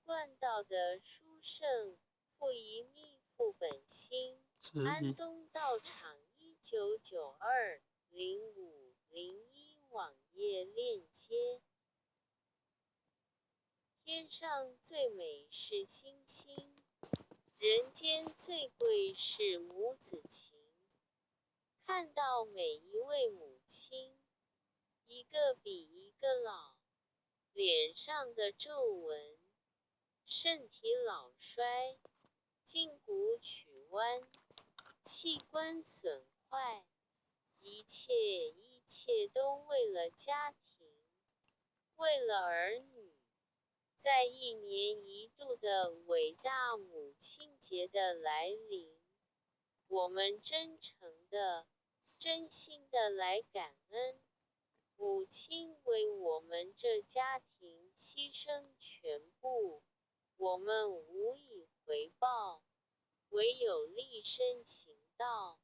贯道的书圣傅一密副本心，安东道场1992-05-01网页链接。天上最美是星星，人间最贵是母子情。看到每一位母亲，一个比一个老，脸上的皱纹，身体老衰，筋骨曲弯，器官损坏，一切都为了家庭，为了儿女。在一年一度的伟大母亲节的来临，我们真诚的、真心的来感恩母亲为我们这家庭牺牲全部，我们无以回报，唯有立身行道，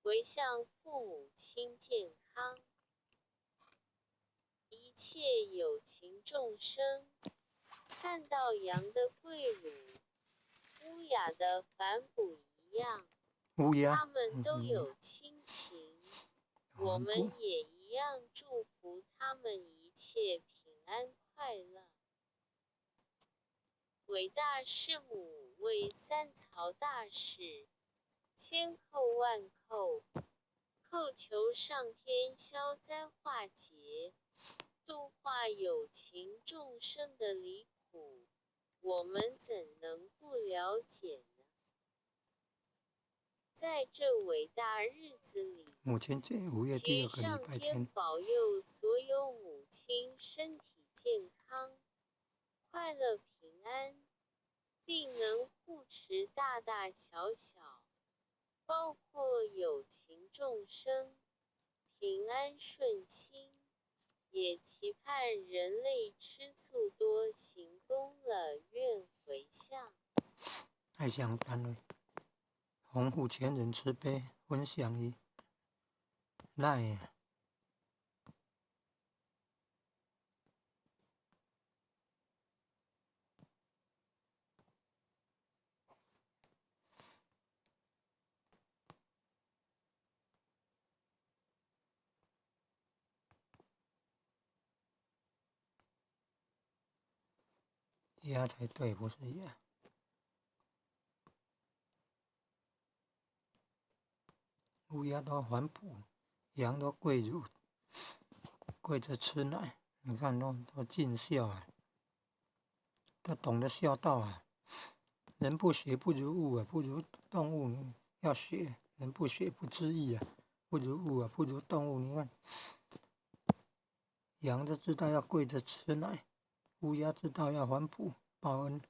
唯向父母亲健康。一切有情众生，看到羊的跪乳，乌鸦的反哺一样，他们都有亲情，我们也一样祝福他们一切平安快乐。伟大师母为三曹大士，千叩万叩，叩求上天消灾化解，度化有情众生的离苦，我们怎能不了解呢？在这伟大日子里，母亲节5月第2个礼拜天，请上天保佑所有母亲身体健康、快乐平安，并能护持大大小小，包括有情众生，平安顺心。也期盼人类吃素多行功了，愿回向。爱乡单位弘护前人慈悲分享于赖鸭才对，不是鸭。乌鸦都反哺，羊都跪乳，跪着吃奶。你看都尽孝啊，都懂得孝道啊。人不学不如物啊，不如动物要学。人不学不知义啊，不如物啊，不如动物。你看，羊都知道要跪着吃奶，乌鸦知道要反哺报恩。